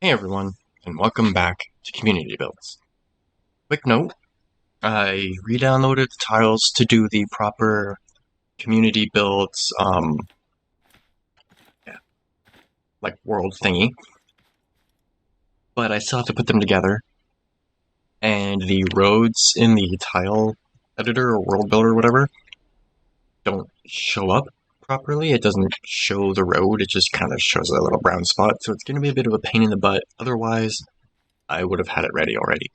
Hey everyone, and welcome back to Community Builds. Quick note, I re-downloaded the tiles to do the proper community builds, yeah, like world thingy, but I still have to put them together, and the roads in the tile editor or world builder or whatever don't show up properly. It doesn't show the road, it just kind of shows a little brown spot, so it's going to be a bit of a pain in the butt. Otherwise, I would have had it ready already.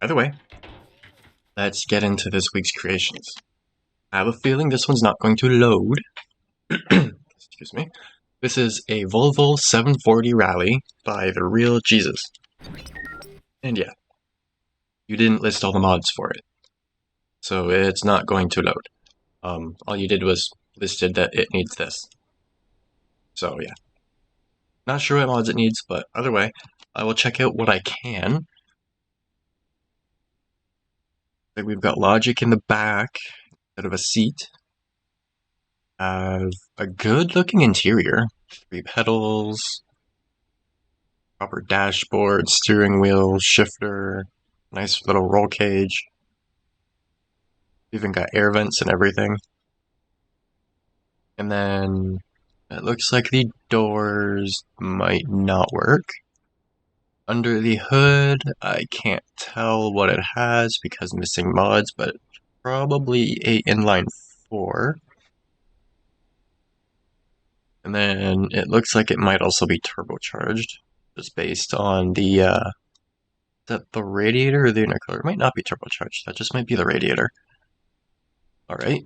Either way, let's get into this week's creations. I have a feeling this one's not going to load. Excuse me. This is a Volvo 740 Rally by the real Jesus. And yeah, you didn't list all the mods for it, so it's not going to load. All you did was listed that it needs this. So yeah, not sure what mods it needs, but either way, I will check out what I can. Like we've got logic in the back instead of a seat. Have a good looking interior. 3 pedals, proper dashboard, steering wheel, shifter, nice little roll cage. Even got air vents and everything. And then it looks like the doors might not work. Under the hood, I can't tell what it has because missing mods, but probably a inline 4. And then it looks like it might also be turbocharged, just based on the, is that the radiator or the intercooler? It might not be turbocharged, that just might be the radiator. Alright,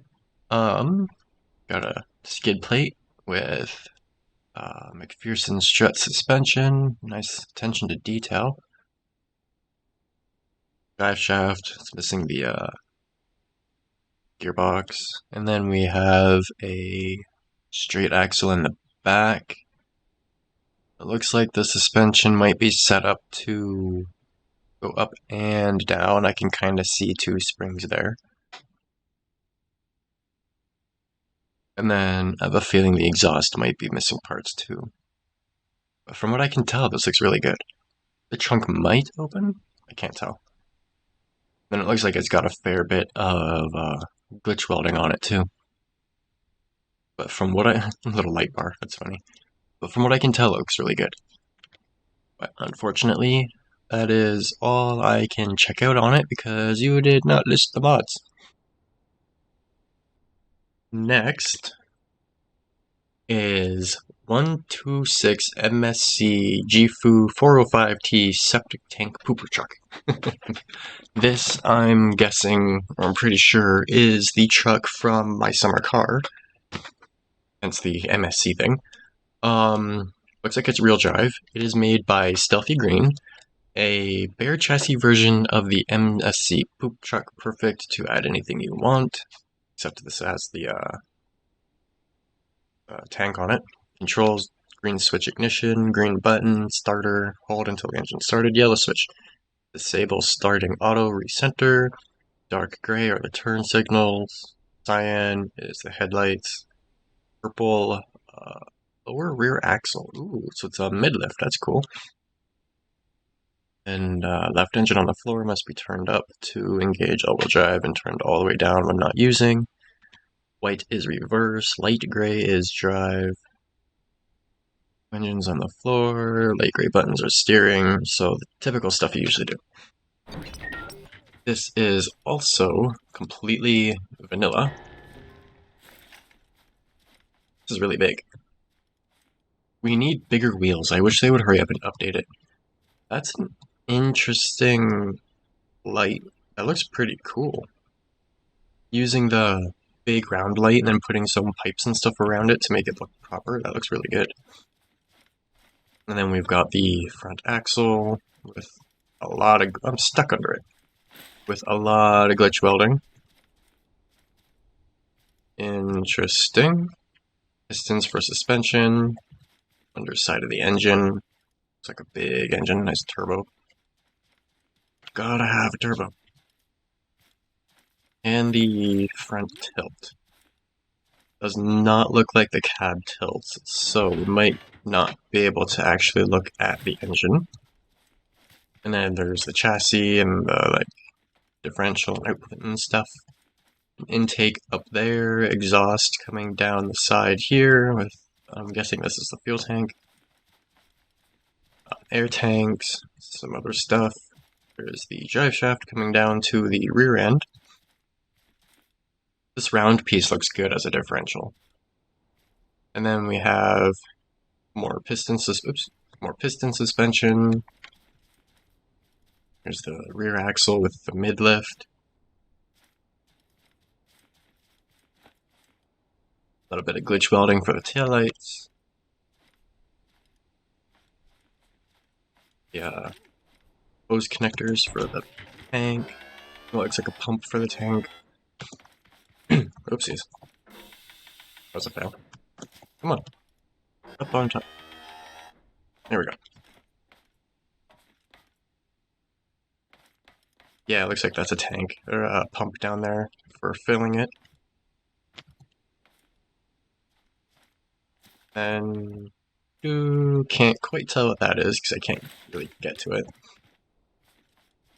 got a skid plate with McPherson strut suspension, nice attention to detail. Drive shaft, it's missing the gearbox. And then we have a straight axle in the back. It looks like the suspension might be set up to go up and down. I can kind of see 2 springs there. And then I have a feeling the exhaust might be missing parts too. But from what I can tell, this looks really good. The trunk might open? I can't tell. Then it looks like it's got a fair bit of glitch welding on it too. But from what a little light bar, that's funny. But from what I can tell, it looks really good. But unfortunately, that is all I can check out on it because you did not list the mods. Next is 126 MSC Gifu 405T septic tank pooper truck. This, I'm guessing, or I'm pretty sure, is the truck from my summer car. Hence the MSC thing. Looks like it's real drive. It is made by Stealthy Green, a bare chassis version of the MSC poop truck, perfect to add anything you want, except this has the tank on it. Controls, green switch ignition, green button, starter, hold until the engine started, yellow switch. Disable starting auto recenter, dark gray are the turn signals, cyan is the headlights, purple, lower rear axle. Ooh, so it's a mid-lift, that's cool. And left engine on the floor must be turned up to engage all-wheel drive and turned all the way down when not using. White is reverse, light gray is drive. Engines on the floor, light gray buttons are steering, so the typical stuff you usually do. This is also completely vanilla. This is really big. We need bigger wheels. I wish they would hurry up and update it. That's an interesting light. That looks pretty cool. Using the big round light and then putting some pipes and stuff around it to make it look proper, that looks really good. And then we've got the front axle with a lot of... I'm stuck under it. With a lot of glitch welding. Interesting. Pistons for suspension. Underside of the engine. Looks like a big engine, nice turbo. Gotta have a turbo. And the front tilt. Does not look like the cab tilts, so we might not be able to actually look at the engine. And then there's the chassis and the like differential and output and stuff. Intake up there, exhaust coming down the side here with, I'm guessing this is the fuel tank. Air tanks, some other stuff. There's the drive shaft coming down to the rear end. This round piece looks good as a differential. And then we have more piston suspension. There's the rear axle with the mid lift. A little bit of glitch welding for the taillights. Yeah, hose connectors for the tank. It looks like a pump for the tank. Oopsies. That was a fail. Come on. Up on top. There we go. Yeah, it looks like that's a tank, or a pump down there for filling it. And can't quite tell what that is because I can't really get to it.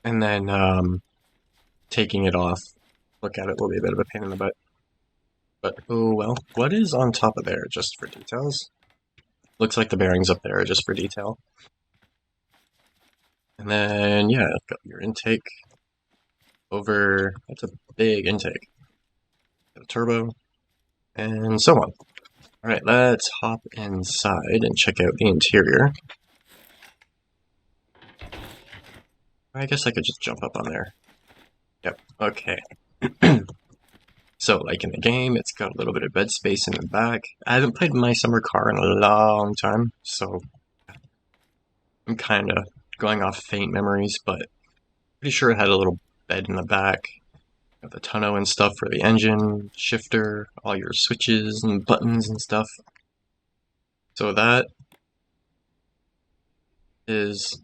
And then taking it off, look at it will be a bit of a pain in the butt. But oh well. What is on top of there just for details? Looks like the bearings up there are just for detail. And then yeah, got your intake over, that's a big intake. Got a turbo, and so on. Alright, let's hop inside and check out the interior. I guess I could just jump up on there. Yep, okay. So, like in the game, it's got a little bit of bed space in the back. I haven't played my summer car in a long time, so I'm kind of going off faint memories, but pretty sure it had a little bed in the back. Got the tonneau and stuff for the engine, shifter, all your switches and buttons and stuff. So that is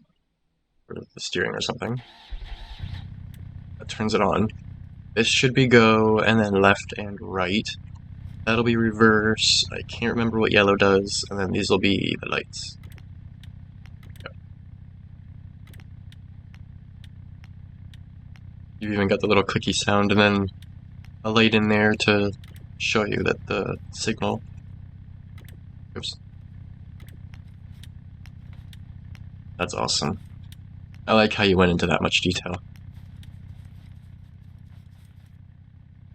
for the steering or something. That turns it on. This should be go, and then left and right. That'll be reverse. I can't remember what yellow does, and then these will be the lights. Yep. You've even got the little clicky sound, and then a light in there to show you that the signal. Oops. That's awesome. I like how you went into that much detail.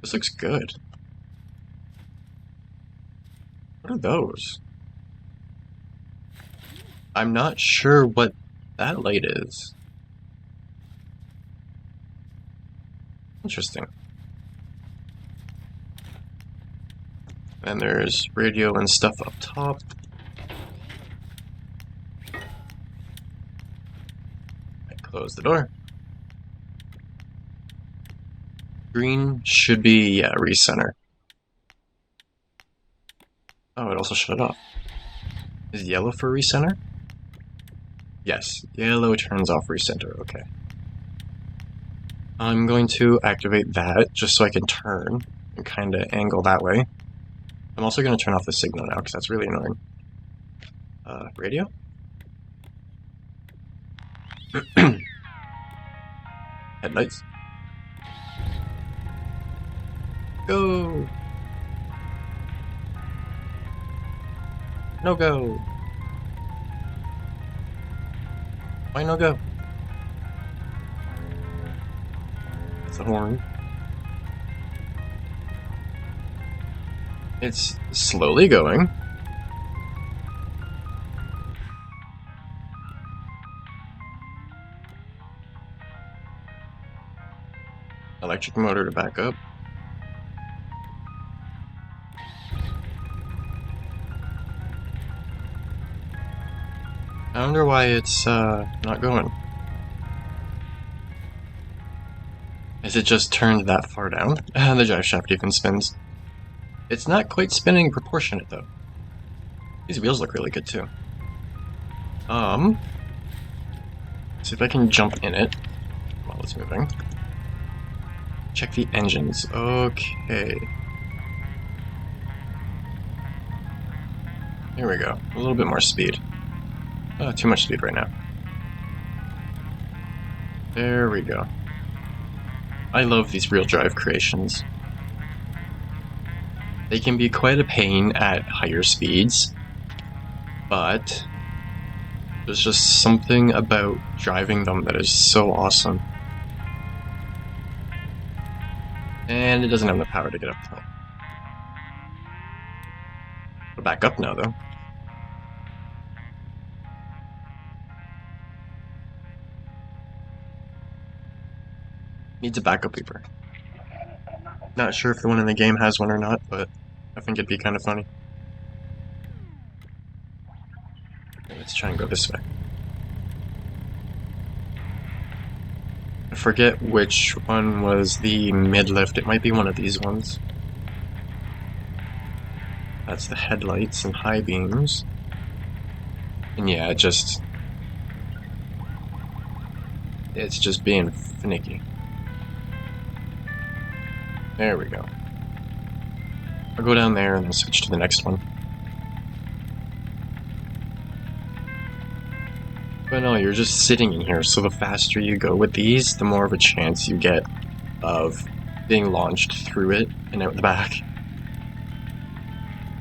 This looks good. What are those? I'm not sure what that light is. Interesting. And there's radio and stuff up top. Close the door. Green should be, yeah, recenter. Oh, it also shut off. Is yellow for recenter? Yes, yellow turns off recenter, okay. I'm going to activate that just so I can turn and kind of angle that way. I'm also going to turn off the signal now because that's really annoying. Radio? Headlights. Go! No go! Why no go? It's a horn. It's slowly going. Electric motor to back up. I wonder why it's not going. Is it just turned that far down? The drive shaft even spins. It's not quite spinning proportionate though. These wheels look really good too. See if I can jump in it while it's moving. Check the engines. Okay. Here we go. A little bit more speed. Oh, too much speed right now. There we go. I love these real drive creations. They can be quite a pain at higher speeds, but there's just something about driving them that is so awesome. And it doesn't have the power to get up the hill. We're back up now, though. Needs a backup lever. Not sure if the one in the game has one or not, but I think it'd be kind of funny. Okay, let's try and go this way. I forget which one was the mid-lift. It might be one of these ones. That's the headlights and high beams. And yeah, it's just being finicky. There we go. I'll go down there and then switch to the next one. But no, you're just sitting in here, so the faster you go with these, the more of a chance you get of being launched through it and out the back.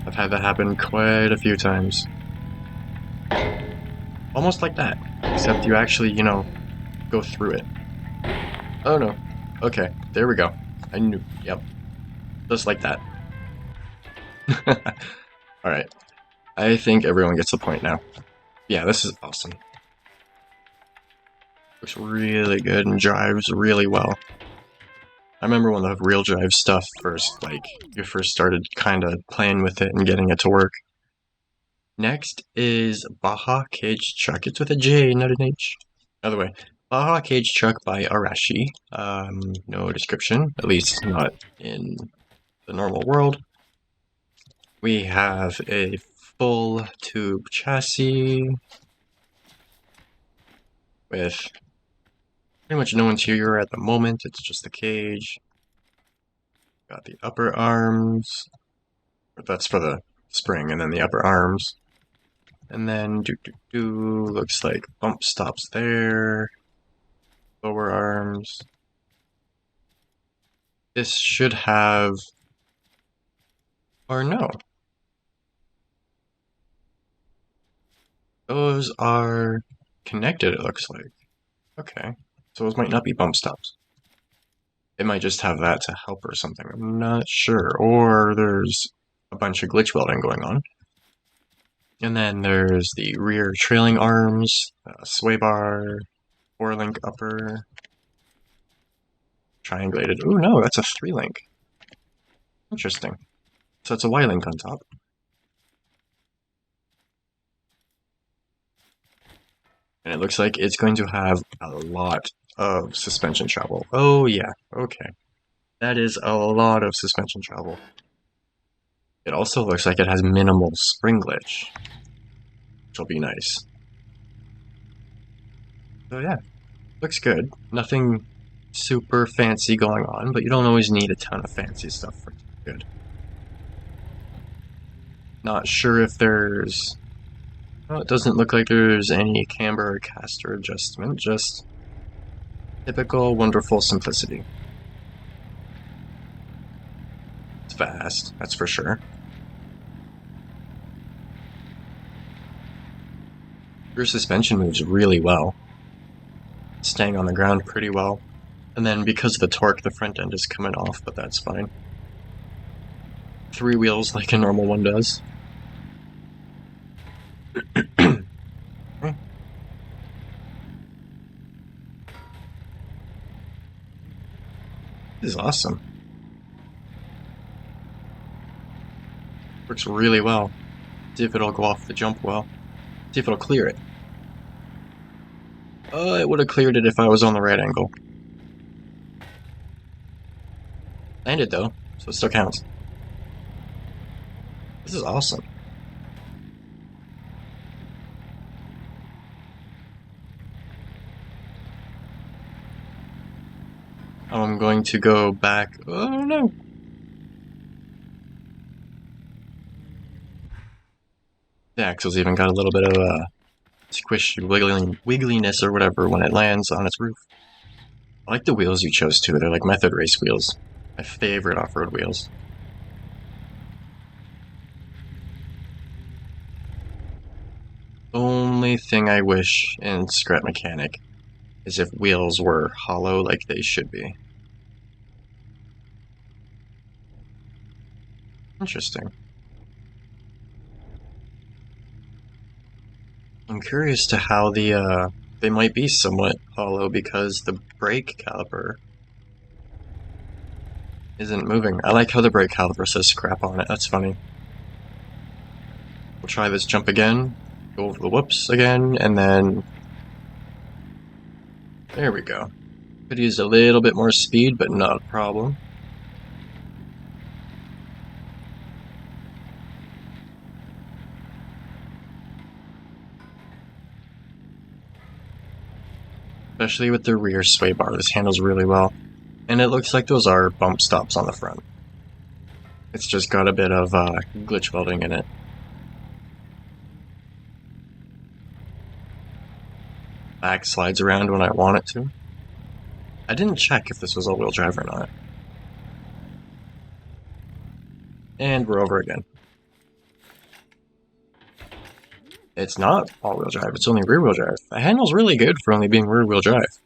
I've had that happen quite a few times. Almost like that, except you actually, go through it. Oh no. Okay, there we go. I knew. Yep. Just like that. Alright. I think everyone gets the point now. Yeah, this is awesome. Looks really good and drives really well. I remember when the real drive stuff you first started kind of playing with it and getting it to work. Next is Baja Cage Truck. It's with a J, not an H. By the way, Baja Cage Truck by Arashi. No description, at least not in the normal world. We have a full tube chassis with pretty much no interior at the moment. It's just the cage. Got the upper arms. That's for the spring, and then the upper arms. And then looks like bump stops there. Lower arms. This should have, or no. Those are connected, it looks like. Okay. So those might not be bump stops. It might just have that to help or something. I'm not sure. Or there's a bunch of glitch welding going on. And then there's the rear trailing arms, sway bar, 4-link upper, triangulated. Ooh, no, that's a 3-link. Interesting. So it's a Y-link on top. And it looks like it's going to have a lot of suspension travel. Oh, yeah, okay. That is a lot of suspension travel. It also looks like it has minimal spring glitch, which will be nice. So yeah, looks good. Nothing super fancy going on, but you don't always need a ton of fancy stuff for it to be good. Not sure if there's... Well, it doesn't look like there's any camber or caster adjustment, just typical wonderful simplicity. It's fast, that's for sure. Rear suspension moves really well, staying on the ground pretty well. And then because of the torque, the front end is coming off, but that's fine. 3 wheels like a normal one does. This is awesome. Works really well. See if it'll go off the jump well. See if it'll clear it. It would have cleared it if I was on the right angle. Landed though, so it still counts. This is awesome. I'm going to go back. Oh no! axle's even got a little bit of a squish wiggliness or whatever when it lands on its roof. I like the wheels you chose too. They're like method race wheels. My favorite off-road wheels. Only thing I wish in Scrap Mechanic is if wheels were hollow like they should be. Interesting. I'm curious to how they might be somewhat hollow because the brake caliper isn't moving. I like how the brake caliper says scrap on it. That's funny. We'll try this jump again, go over the whoops again, and then... There we go. Could use a little bit more speed, but not a problem. Especially with the rear sway bar, this handles really well. And it looks like those are bump stops on the front. It's just got a bit of glitch welding in it. Back slides around when I want it to. I didn't check if this was all-wheel drive or not. And we're over again. It's not all-wheel drive, it's only rear-wheel drive. The handle's really good for only being rear-wheel drive.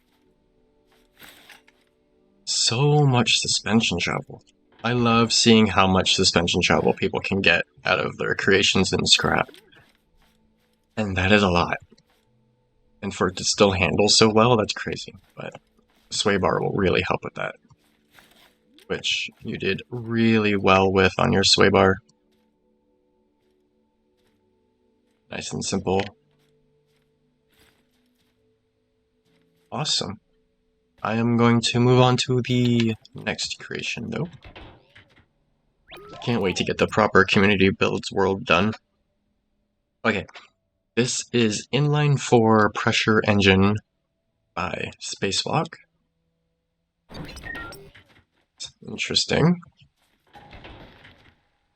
So much suspension travel. I love seeing how much suspension travel people can get out of their creations in Scrap. And that is a lot. And for it to still handle so well, that's crazy. But the sway bar will really help with that. Which you did really well with on your sway bar. Nice and simple. Awesome. I am going to move on to the next creation, though. Can't wait to get the proper community builds world done. Okay, this is Inline 4 Pressure Engine by Spacewalk. Interesting.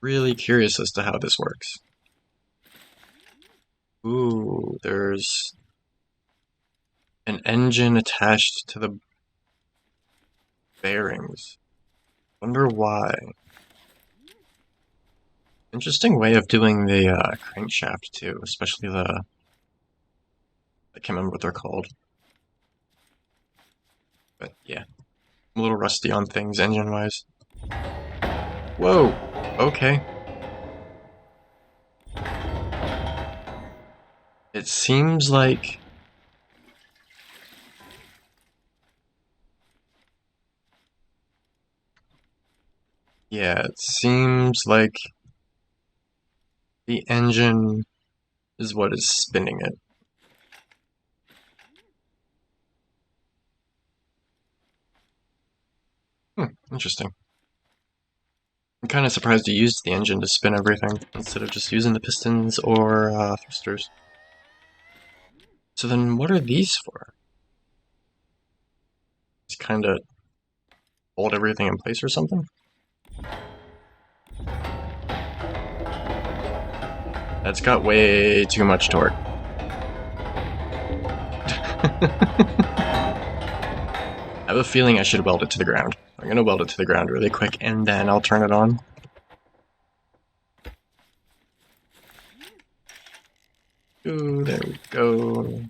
Really curious as to how this works. Ooh, there's an engine attached to the bearings. Wonder why. Interesting way of doing the crankshaft too, especially the... I can't remember what they're called. But yeah, I'm a little rusty on things engine-wise. Whoa, okay. It seems like... Yeah, it seems like the engine is what is spinning it. Interesting. I'm kind of surprised you used the engine to spin everything instead of just using the pistons or thrusters. So then what are these for? Just kind of hold everything in place or something? That's got way too much torque. I have a feeling I should weld it to the ground. I'm gonna weld it to the ground really quick and then I'll turn it on. Ooh, there we go.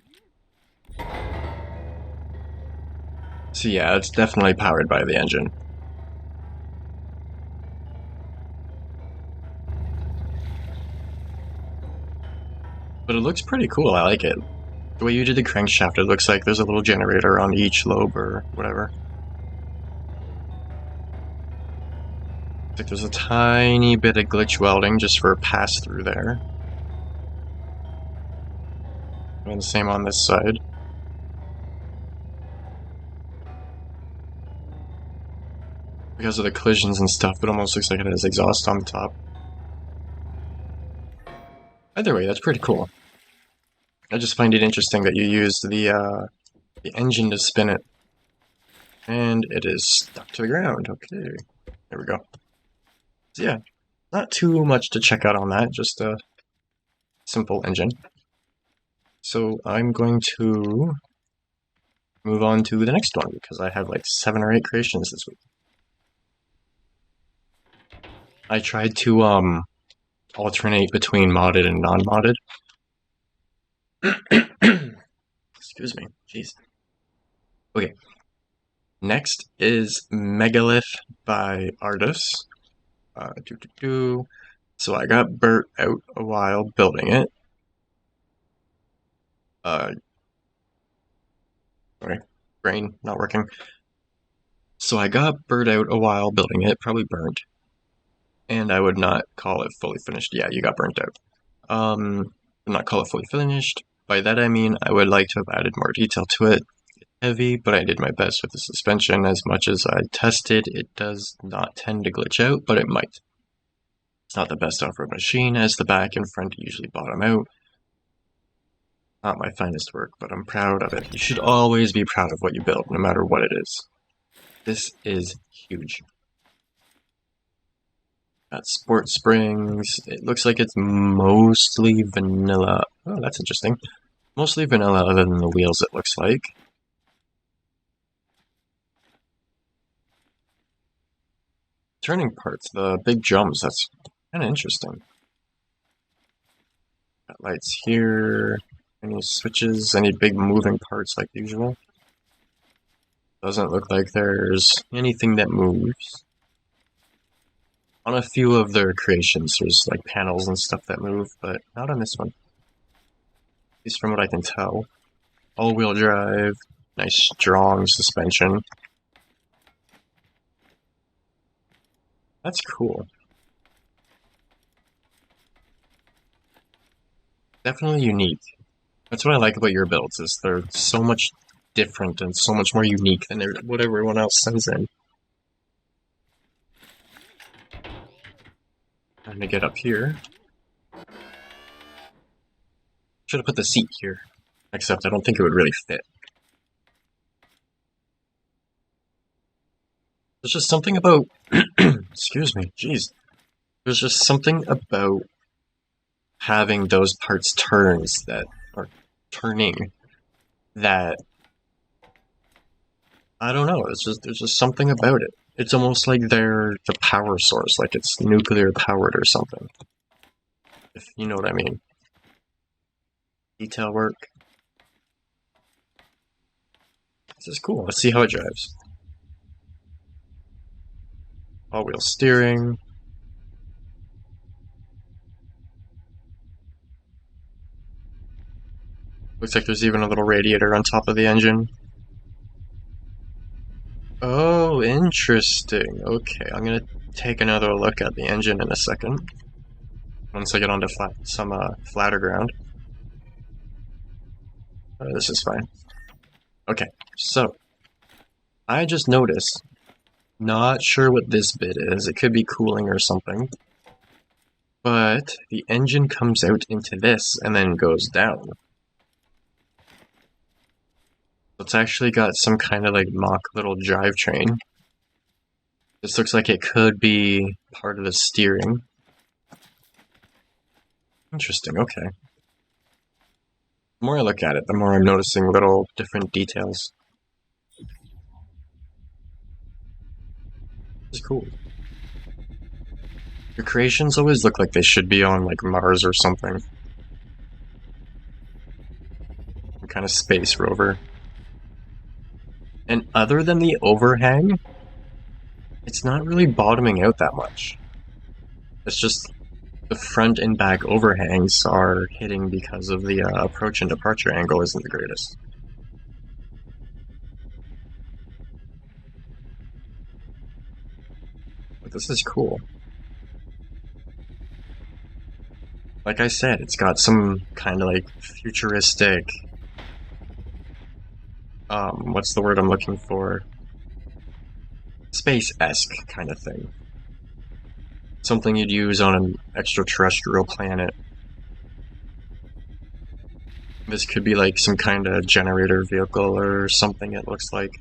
So yeah, it's definitely powered by the engine. But it looks pretty cool, I like it. The way you did the crankshaft, it looks like there's a little generator on each lobe or whatever. Looks like there's a tiny bit of glitch welding just for a pass-through there. And the same on this side. Because of the collisions and stuff, it almost looks like it has exhaust on the top. Either way, that's pretty cool. I just find it interesting that you used the engine to spin it. And it is stuck to the ground. Okay, there we go. So yeah, not too much to check out on that, just a simple engine. So I'm going to move on to the next one because I have like 7 or 8 creations this week. I tried to alternate between modded and non-modded. Excuse me. Jeez. Okay. Next is Megalith by Artis. So I got burnt out a while building it. Sorry, brain not working. So I got burnt out a while building it, probably burnt. And I would not call it fully finished. Yeah, you got burnt out. Would not call it fully finished. By that I mean I would like to have added more detail to it. It's heavy, but I did my best with the suspension. As much as I tested, it does not tend to glitch out, but it might. It's not the best off-road machine, as the back and front usually bottom out. Not my finest work, but I'm proud of it. You should always be proud of what you build, no matter what it is. This is huge. Got sport springs. It looks like it's mostly vanilla. Oh, that's interesting. Mostly vanilla other than the wheels, it looks like. Turning parts, the big drums, that's kind of interesting. Got lights here. Any switches, any big moving parts like usual. Doesn't look like there's anything that moves. On a few of their creations, there's like panels and stuff that move, but not on this one. At least from what I can tell. All-wheel drive, nice strong suspension. That's cool. Definitely unique. That's what I like about your builds, is they're so much different and so much more unique than what everyone else sends in. Time to get up here. Should have put the seat here, except I don't think it would really fit. There's just something about... excuse me, jeez. There's just something about having those parts turning that... I don't know, there's just something about it. It's almost like they're the power source, like it's nuclear powered or something. If you know what I mean. Detail work. This is cool. Let's see how it drives. All-wheel steering. Looks like there's even a little radiator on top of the engine. Oh, interesting. Okay, I'm gonna take another look at the engine in a second. Once I get onto some flatter ground. This is fine. Okay, so I just noticed, not sure what this bit is, it could be cooling or something, but the engine comes out into this and then goes down. It's actually got some kind of like mock little drivetrain. This looks like it could be part of the steering. Interesting, okay. The more I look at it, the more I'm noticing little different details. This is cool. Your creations always look like they should be on like Mars or something. Some kind of space rover. And other than the overhang, it's not really bottoming out that much. It's just the front and back overhangs are hitting because of the approach and departure angle isn't the greatest. But this is cool. Like I said, it's got some kind of like futuristic... what's the word I'm looking for? Space-esque kind of thing. Something you'd use on an extraterrestrial planet. This could be like some kind of generator vehicle or something, it looks like.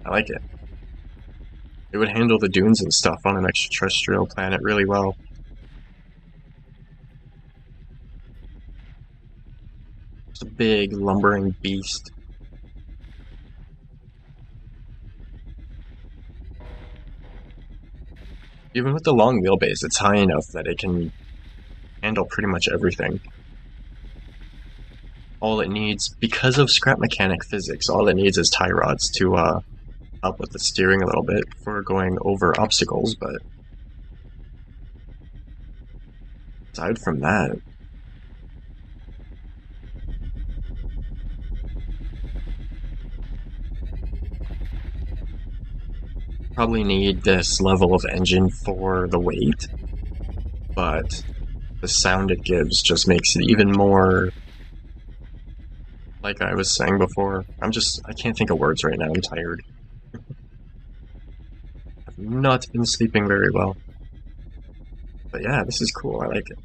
I like it. It would handle the dunes and stuff on an extraterrestrial planet really well. It's a big, lumbering beast. Even with the long wheelbase, it's high enough that it can handle pretty much everything. All it needs, because of scrap mechanic physics, all it needs is tie rods to help with the steering a little bit for going over obstacles, but aside from that, probably need this level of engine for the weight, but the sound it gives just makes it even more, like I was saying before. I can't think of words right now, I'm tired. I've not been sleeping very well. But yeah, this is cool, I like it.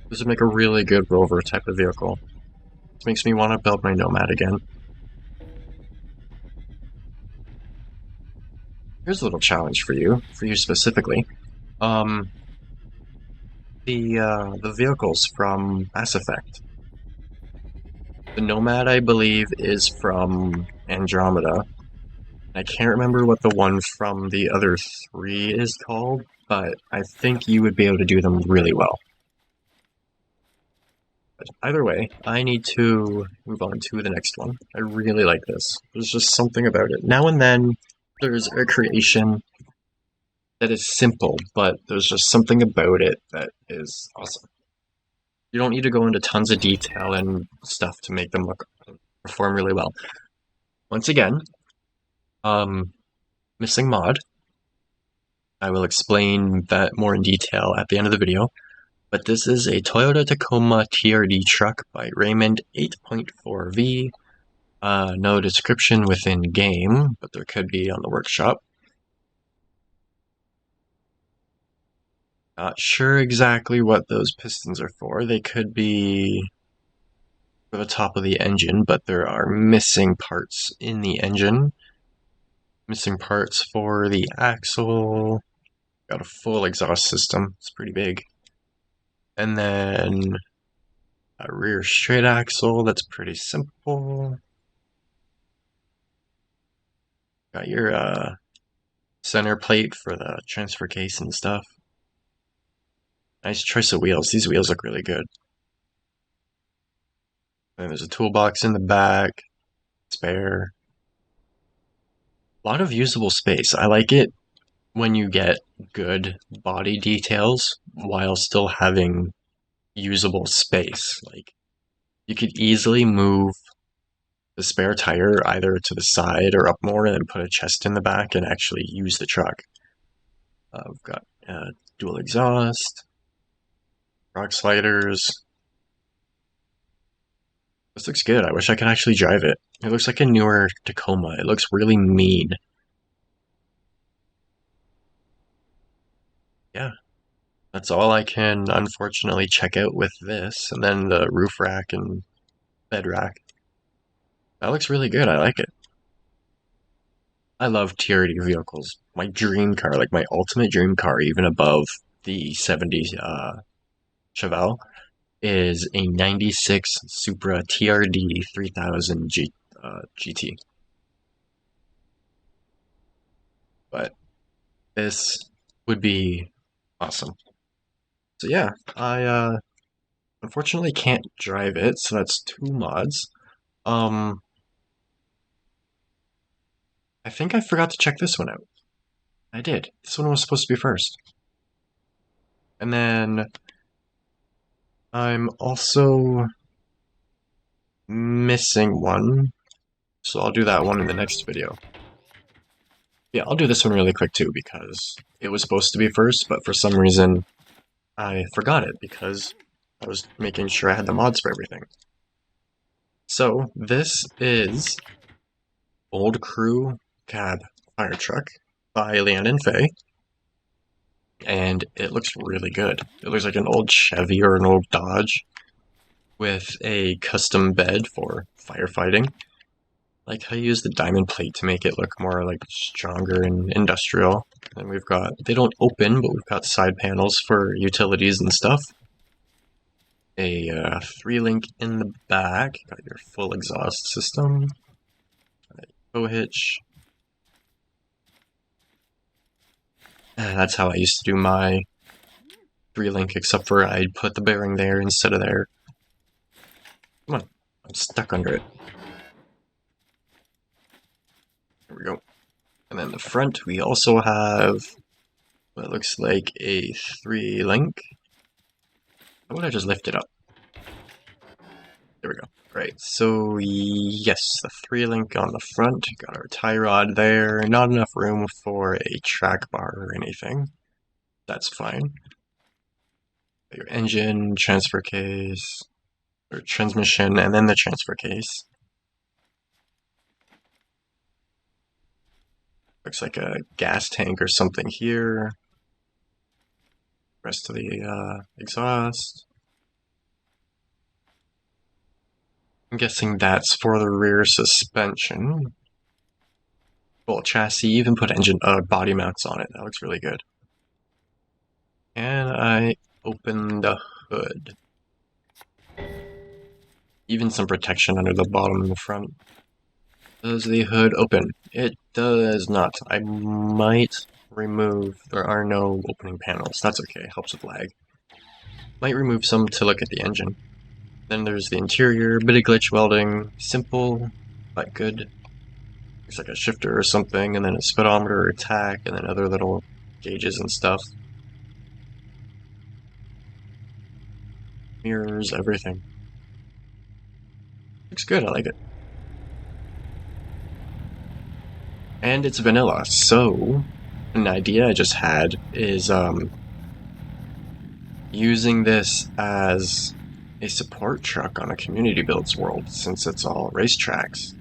This would make a really good rover type of vehicle. This makes me want to build my Nomad again. Here's a little challenge for you specifically. The vehicles from Mass Effect. The Nomad, I believe, is from Andromeda. I can't remember what the one from the other three is called, but I think you would be able to do them really well. But either way, I need to move on to the next one. I really like this. There's just something about it. Now and then, there's a creation that is simple, but there's just something about it that is awesome. You don't need to go into tons of detail and stuff to make them perform really well. Once again, missing mod. I will explain that more in detail at the end of the video. But this is a Toyota Tacoma TRD truck by Raymond 8.4V. No description within game, but there could be on the workshop. Not sure exactly what those pistons are for. They could be for the top of the engine, but there are missing parts in the engine. Missing parts for the axle. Got a full exhaust system. It's pretty big. And then a rear straight axle. That's pretty simple. Got your center plate for the transfer case and stuff. Nice choice of wheels. These wheels look really good. And there's a toolbox in the back. Spare. A lot of usable space. I like it when you get good body details while still having usable space. Like, you could easily move the spare tire either to the side or up more and then put a chest in the back and actually use the truck. We've got dual exhaust, rock sliders. This looks good. I wish I could actually drive it. It looks like a newer Tacoma. It looks really mean. Yeah. That's all I can, unfortunately, check out with this. And then the roof rack and bed rack. That looks really good. I like it. I love TRD vehicles. My dream car, like my ultimate dream car, even above the 70 Chevelle, is a 96 Supra TRD 3000 GT. But this would be awesome. So yeah, I unfortunately can't drive it, so that's 2 mods. I think I forgot to check this one out. I did. This one was supposed to be first. And then I'm also missing one, so I'll do that one in the next video. Yeah, I'll do this one really quick too, because it was supposed to be first, but for some reason I forgot it because I was making sure I had the mods for everything. So, this is Old Crew Cab Fire Truck by Leanne and Faye. And it looks really good. It looks like an old Chevy or an old Dodge with a custom bed for firefighting. Like how you use the diamond plate to make it look more like stronger and industrial. And we've got, they don't open, but we've got side panels for utilities and stuff. a 3-link in the back. Got your full exhaust system. Tow hitch. That's how I used to do my 3-link, except for I'd put the bearing there instead of there. Come on, I'm stuck under it. There we go. And then the front, we also have what looks like a 3-link. How would I just lift it up? There we go. Right, so yes, the 3-link on the front. Got our tie rod there. Not enough room for a track bar or anything. That's fine. Your engine, transfer case, or transmission, and then the transfer case. Looks like a gas tank or something here. Rest of the exhaust. I'm guessing that's for the rear suspension. Full chassis, even put engine body mounts on it. That looks really good. And I open the hood. Even some protection under the bottom and the front. Does the hood open? It does not. I might remove. There are no opening panels. That's okay. Helps with lag. Might remove some to look at the engine. Then there's the interior, bit of glitch welding, simple but good. Looks like a shifter or something, and then a speedometer or tach, and then other little gauges and stuff. Mirrors, everything. Looks good, I like it. And it's vanilla, so an idea I just had is using this as a support truck on a community builds world, since it's all racetracks.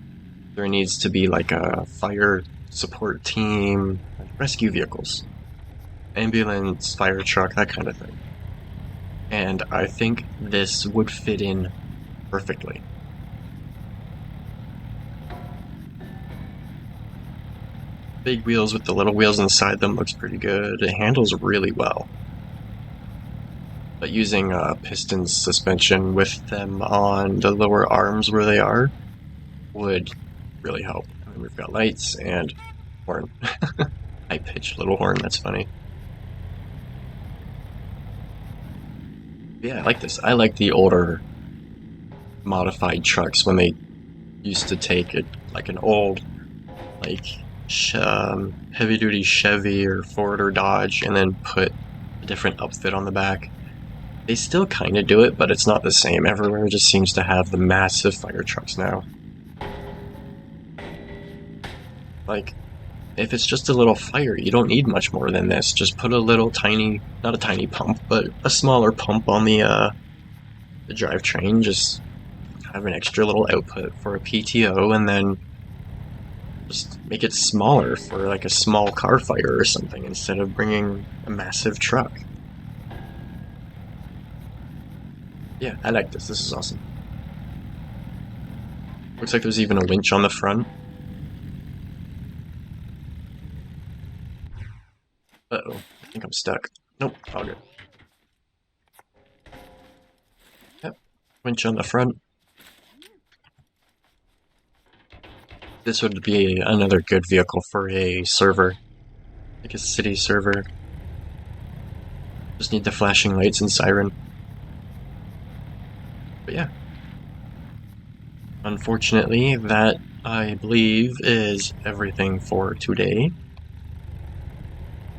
There needs to be like a fire support team, rescue vehicles, ambulance, fire truck, that kind of thing. And I think this would fit in perfectly. Big wheels with the little wheels inside them looks pretty good. It handles really well. But using piston suspension with them on the lower arms where they are would really help. And we've got lights and horn. High-pitched little horn, that's funny. Yeah, I like this. I like the older modified trucks when they used to take it like an old like heavy-duty Chevy or Ford or Dodge and then put a different upfit on the back. They still kind of do it, but it's not the same. Everywhere just seems to have the massive fire trucks now. Like, if it's just a little fire, you don't need much more than this. Just put a little tiny, not a tiny pump, but a smaller pump on the drivetrain. Just have an extra little output for a PTO, and then just make it smaller for like a small car fire or something instead of bringing a massive truck. Yeah, I like this. This is awesome. Looks like there's even a winch on the front. Uh-oh, I think I'm stuck. Nope, all good. Yep, winch on the front. This would be another good vehicle for a server, like a city server. Just need the flashing lights and siren. But yeah. Unfortunately, that, I believe, is everything for today.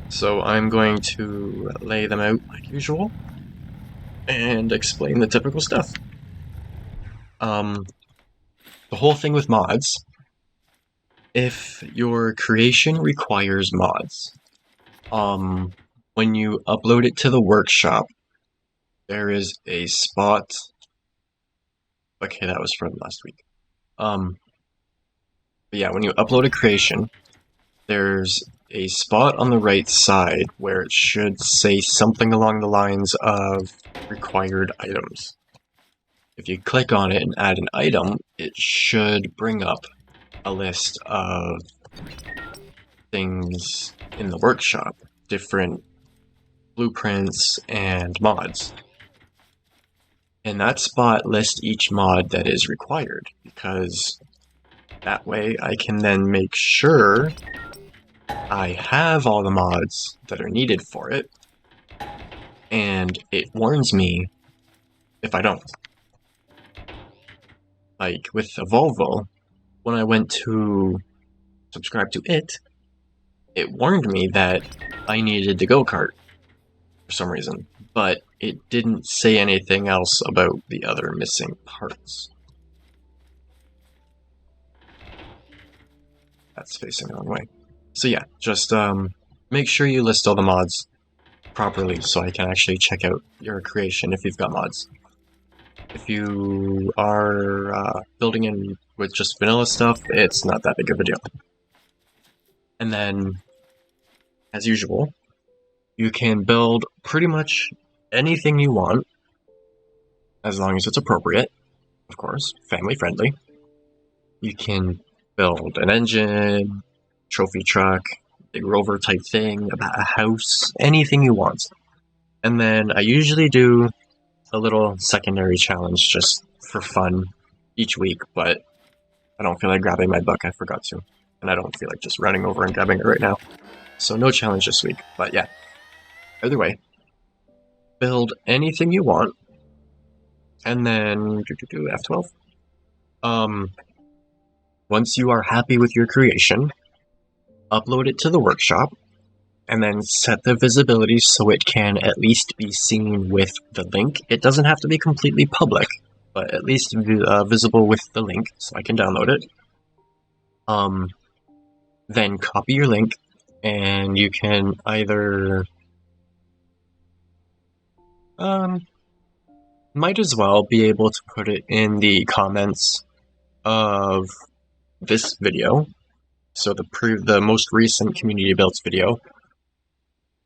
So I'm going to lay them out like usual and explain the typical stuff. The whole thing with mods, if your creation requires mods, when you upload it to the workshop, there is a spot. Okay, that was from last week. But yeah, when you upload a creation, there's a spot on the right side where it should say something along the lines of required items. If you click on it and add an item, it should bring up a list of things in the workshop, different blueprints and mods. in that spot, list each mod that is required, because that way I can then make sure I have all the mods that are needed for it, and it warns me if I don't. Like with a Volvo, when I went to subscribe to it, it warned me that I needed the go-kart for some reason, but it didn't say anything else about the other missing parts. That's facing the wrong way. So yeah, just make sure you list all the mods properly so I can actually check out your creation if you've got mods. If you are building in with just vanilla stuff, it's not that big of a deal. And then, as usual, you can build pretty much anything you want, as long as it's appropriate, of course, family friendly. You can build an engine, trophy truck, big rover type thing, a house, anything you want. And then I usually do a little secondary challenge just for fun each week, but I don't feel like grabbing my book, I forgot to. And I don't feel like just running over and grabbing it right now. So no challenge this week, but yeah. Either way, build anything you want, and then F12. Once you are happy with your creation, upload it to the workshop, and then set the visibility so it can at least be seen with the link. It doesn't have to be completely public, but at least visible with the link so I can download it. Then copy your link, and you can either might as well be able to put it in the comments of this video, so the most recent community builds video,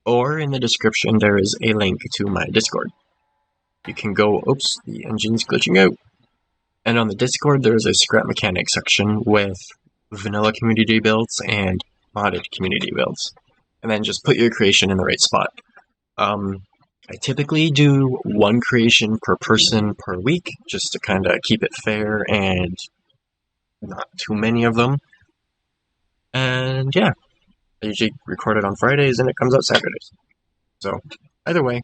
or in the description there is a link to my Discord. You can go, oops, the engine's glitching out. And on the Discord there's a scrap mechanics section with vanilla community builds and modded community builds. And then just put your creation in the right spot. I typically do one creation per person per week, just to kind of keep it fair and not too many of them. And yeah, I usually record it on Fridays and it comes out Saturdays. So, either way,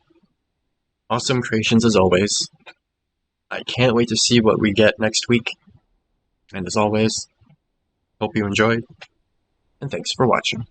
awesome creations as always. I can't wait to see what we get next week. And as always, hope you enjoyed, and thanks for watching.